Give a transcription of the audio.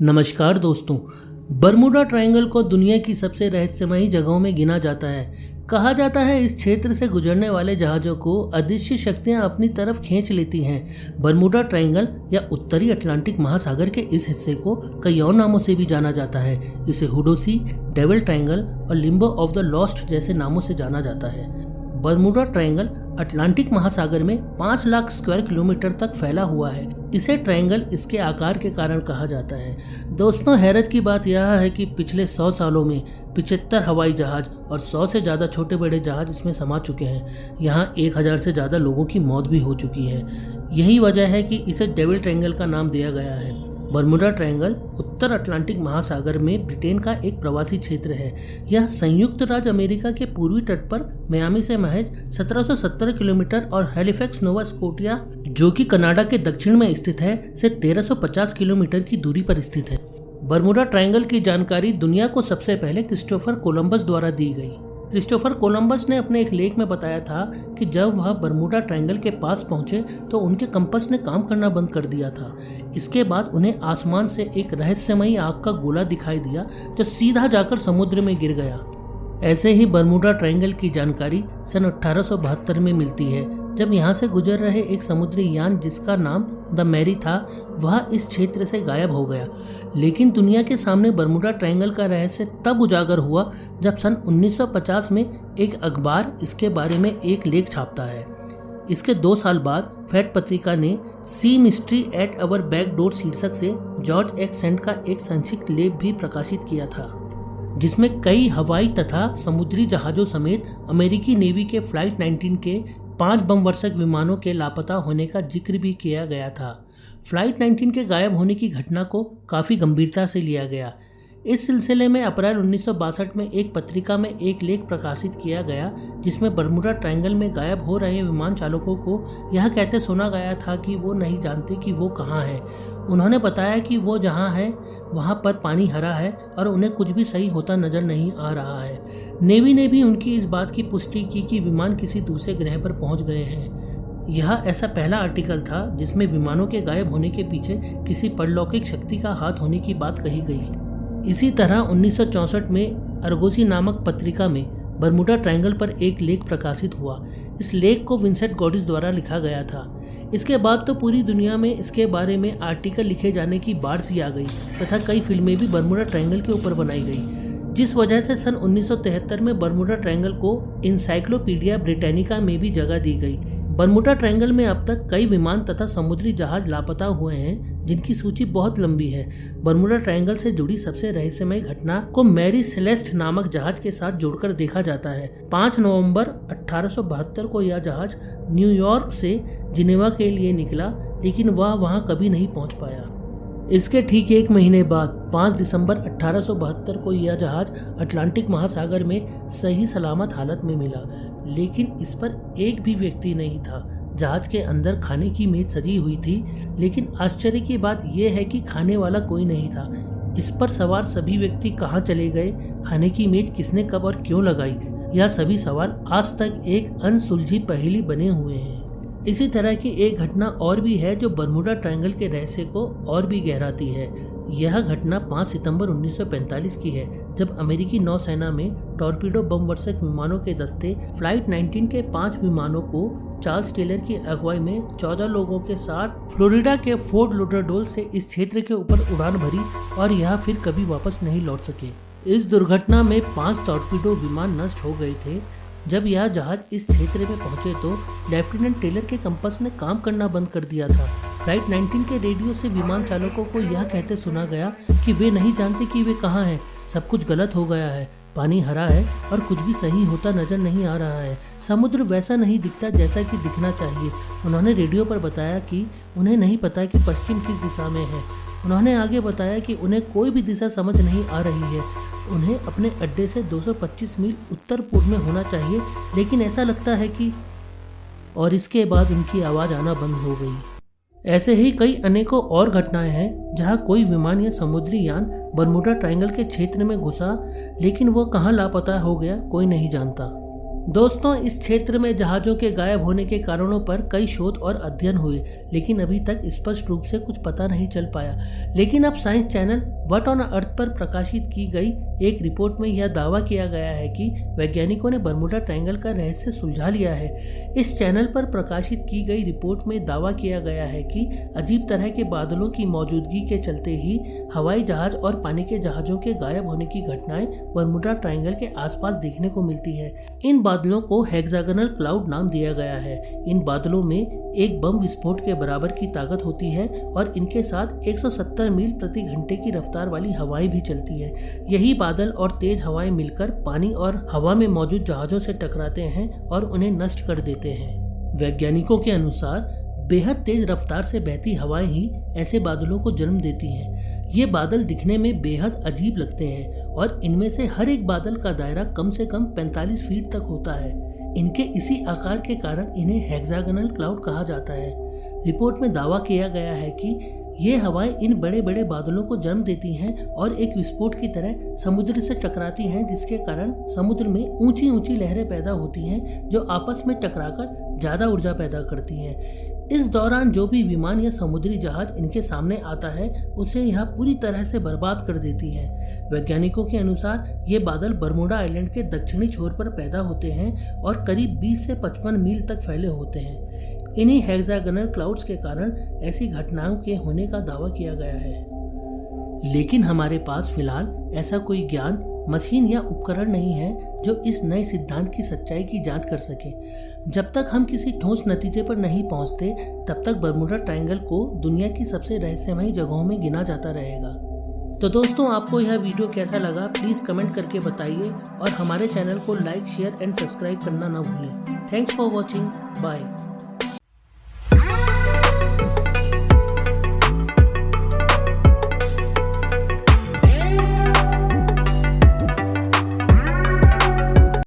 नमस्कार दोस्तों। Bermuda triangle को दुनिया की सबसे रहस्यमयी जगहों में गिना जाता है। कहा जाता है इस क्षेत्र से गुजरने वाले जहाज़ों को अदृश्य शक्तियां अपनी तरफ खींच लेती हैं। बरमूडा ट्रायंगल या उत्तरी अटलांटिक महासागर के इस हिस्से को कई और नामों से भी जाना जाता है। इसे हुडो सी, डेविल ट्रायंगल और लिम्बो ऑफ द लॉस्ट जैसे नामों से जाना जाता है। बरमूडा ट्रायंगल अटलांटिक महासागर में 5 लाख स्क्वायर किलोमीटर तक फैला हुआ है। इसे ट्रायंगल इसके आकार के कारण कहा जाता है। दोस्तों, हैरत की बात यह है कि पिछले 100 सालों में 75 हवाई जहाज और 100 से ज़्यादा छोटे बड़े जहाज इसमें समा चुके हैं। यहाँ 1000 से ज़्यादा लोगों की मौत भी हो चुकी है। यही वजह है कि इसे डेविल ट्रायंगल का नाम दिया गया है। बरमूडा ट्रायंगल उत्तर अटलांटिक महासागर में ब्रिटेन का एक प्रवासी क्षेत्र है। यह संयुक्त राज्य अमेरिका के पूर्वी तट पर मियामी से महज 1770 किलोमीटर और हैलिफैक्स नोवा स्कोटिया, जो कि कनाडा के दक्षिण में स्थित है, से 1350 किलोमीटर की दूरी पर स्थित है। बरमूडा ट्रायंगल की जानकारी दुनिया को सबसे पहले क्रिस्टोफर कोलंबस द्वारा दी गई। क्रिस्टोफर कोलंबस ने अपने एक लेख में बताया था कि जब वह बरमूडा ट्रायंगल के पास पहुंचे तो उनके कंपास ने काम करना बंद कर दिया था। इसके बाद उन्हें आसमान से एक रहस्यमयी आग का गोला दिखाई दिया जो सीधा जाकर समुद्र में गिर गया। ऐसे ही बरमूडा ट्रायंगल की जानकारी सन 1872 में मिलती है, जब यहाँ से गुजर रहे एक समुद्री यान जिसका नाम द मैरी था, वह इस क्षेत्र से गायब हो गया। लेकिन दुनिया के सामने बरमूडा ट्रायंगल का रहस्य तब उजागर हुआ जब सन 1950 में एक अखबार इसके बारे में एक लेख छापता है। इसके 2 साल बाद फैट पत्रिका ने sea mystery at our back door शीर्षक से जॉर्ज एक्स सेंट का एक संक्षिप्त लेख भी प्रकाशित किया था, जिसमें कई हवाई तथा समुद्री जहाज़ों समेत अमेरिकी नेवी के फ्लाइट 19 के 5 बम वर्षक विमानों के लापता होने का जिक्र भी किया गया था। फ्लाइट 19 के गायब होने की घटना को काफ़ी गंभीरता से लिया गया। इस सिलसिले में अप्रैल 1962 में एक पत्रिका में एक लेख प्रकाशित किया गया, जिसमें बरमूडा ट्रायंगल में गायब हो रहे विमान चालकों को यह कहते सुना गया था कि वो नहीं जानते कि वो कहाँ हैं। उन्होंने बताया कि वो जहाँ हैं वहाँ पर पानी हरा है और उन्हें कुछ भी सही होता नजर नहीं आ रहा है। नेवी ने भी उनकी इस बात की पुष्टि की कि विमान किसी दूसरे ग्रह पर पहुँच गए हैं। यह ऐसा पहला आर्टिकल था जिसमें विमानों के गायब होने के पीछे किसी परलौकिक शक्ति का हाथ होने की बात कही गई। इसी तरह 1964 में अर्गोसी नामक पत्रिका में बरमूडा ट्रायंगल पर एक लेख प्रकाशित हुआ। इस लेख को विंसेंट गॉडिस द्वारा लिखा गया था। इसके बाद तो पूरी दुनिया में इसके बारे में आर्टिकल लिखे जाने की बाढ़ सी आ गई तथा कई फिल्में भी बरमूडा ट्रायंगल के ऊपर बनाई गई, जिस वजह से सन 1973 में बरमूडा ट्रायंगल को इनसाइक्लोपीडिया ब्रिटानिका में भी जगह दी गई। बरमूडा ट्रायंगल में अब तक कई विमान तथा समुद्री जहाज लापता हुए हैं, जिनकी सूची बहुत लंबी है। बरमूडा ट्रायंगल से जुड़ी सबसे रहस्यमय घटना को मैरी सेलेस्ट नामक जहाज के साथ जोड़कर देखा जाता है। 5 नवंबर 1872 को यह जहाज न्यूयॉर्क से जिनेवा के लिए निकला, लेकिन वह वहां कभी नहीं पहुंच पाया। इसके ठीक 1 महीने बाद 5 दिसंबर 1872 को यह जहाज अटलांटिक महासागर में सही सलामत हालत में मिला, लेकिन इस पर एक भी व्यक्ति नहीं था। जहाज के अंदर खाने की मेज सजी हुई थी, लेकिन आश्चर्य की बात यह है कि खाने वाला कोई नहीं था। इस पर सवार सभी व्यक्ति कहाँ चले गए, खाने की मेज किसने कब और क्यों लगाई, यह सभी सवाल आज तक एक अनसुलझी पहेली बने हुए हैं। इसी तरह की एक घटना और भी है जो बरमूडा ट्रायंगल के रहस्य को और भी गहराती है। यह घटना 5 सितंबर 1945 की है, जब अमेरिकी नौसेना में टॉर्पीडो बम वर्षक विमानों के दस्ते फ्लाइट 19 के 5 विमानों को चार्ल्स टेलर की अगुवाई में 14 लोगों के साथ फ्लोरिडा के फोर्ट लॉडरडेल से इस क्षेत्र के ऊपर उड़ान भरी और यह फिर कभी वापस नहीं लौट सके। इस दुर्घटना में 5 टॉर्पीडो विमान नष्ट हो गए थे। जब यह जहाज इस क्षेत्र में पहुंचे तो लेफ्टिनेंट टेलर के कंपास ने काम करना बंद कर दिया था। फ्लाइट 19 के रेडियो से विमान चालकों को यह कहते सुना गया कि वे नहीं जानते कि वे कहाँ हैं, सब कुछ गलत हो गया है, पानी हरा है और कुछ भी सही होता नजर नहीं आ रहा है, समुद्र वैसा नहीं दिखता जैसा कि दिखना चाहिए। उन्होंने रेडियो पर बताया कि उन्हें नहीं पता कि पश्चिम किस दिशा में है। उन्होंने आगे बताया कि उन्हें कोई भी दिशा समझ नहीं आ रही है। उन्हें अपने अड्डे से 225 मील उत्तर पूर्व में होना चाहिए, लेकिन ऐसा लगता है कि, और इसके बाद उनकी आवाज़ आना बंद हो गई। ऐसे ही कई अनेकों और घटनाएं हैं जहां कोई विमान या समुद्री यान बरमूडा ट्रायंगल के क्षेत्र में घुसा, लेकिन वो कहां लापता हो गया कोई नहीं जानता। दोस्तों, इस क्षेत्र में जहाज़ों के गायब होने के कारणों पर कई शोध और अध्ययन हुए, लेकिन अभी तक स्पष्ट रूप से कुछ पता नहीं चल पाया। लेकिन अब science channel what on earth पर प्रकाशित की गई एक रिपोर्ट में यह दावा किया गया है कि वैज्ञानिकों ने बरमूडा ट्रायंगल का रहस्य सुलझा लिया है। इस चैनल पर प्रकाशित की गई रिपोर्ट में दावा किया गया है कि अजीब तरह के बादलों की मौजूदगी के चलते ही हवाई जहाज और पानी के जहाज़ों के गायब होने की घटनाएं बरमूडा ट्रायंगल के आसपास देखने को मिलती है। इन बादलों को हेक्सागोनल क्लाउड नाम दिया गया है। इन बादलों में एक बम विस्फोट के बराबर की ताकत होती है और इनके साथ 170 मील प्रति घंटे की रफ्तार वाली हवाएं भी चलती है। यही बादल और तेज हवाएं मिलकर पानी और हवा में मौजूद जहाज़ों से टकराते हैं और उन्हें नष्ट कर देते हैं। वैज्ञानिकों के अनुसार बेहद तेज रफ्तार से बहती हवाएं ही ऐसे बादलों को जन्म देती हैं। ये बादल दिखने में बेहद अजीब लगते हैं और इनमें से हर एक बादल का दायरा कम से कम 45 फीट तक होता है। इनके इसी आकार के कारण इन्हें हेक्सागोनल क्लाउड कहा जाता है। रिपोर्ट में दावा किया गया है कि ये हवाएं इन बड़े बड़े बादलों को जन्म देती हैं और एक विस्फोट की तरह समुद्र से टकराती हैं, जिसके कारण समुद्र में ऊंची ऊंची लहरें पैदा होती हैं जो आपस में टकराकर ज़्यादा ऊर्जा पैदा करती हैं। इस दौरान जो भी विमान या समुद्री जहाज इनके सामने आता है उसे यह पूरी तरह से बर्बाद कर देती है। वैज्ञानिकों के अनुसार ये बादल बरमूडा आइलैंड के दक्षिणी छोर पर पैदा होते हैं और करीब 20 से 55 मील तक फैले होते हैं। इन्हीं हेक्सागोनल क्लाउड्स के कारण ऐसी घटनाओं के होने का दावा किया गया है। लेकिन हमारे पास फिलहाल ऐसा कोई ज्ञान, मशीन या उपकरण नहीं है जो इस नए सिद्धांत की सच्चाई की जांच कर सके। जब तक हम किसी ठोस नतीजे पर नहीं पहुंचते, तब तक बरमूडा ट्रायंगल को दुनिया की सबसे रहस्यमयी जगहों में गिना जाता रहेगा। तो दोस्तों, आपको यह वीडियो कैसा लगा प्लीज़ कमेंट करके बताइए और हमारे चैनल को लाइक, शेयर एंड सब्सक्राइब करना ना भूलें। Thanks for watching. बाय।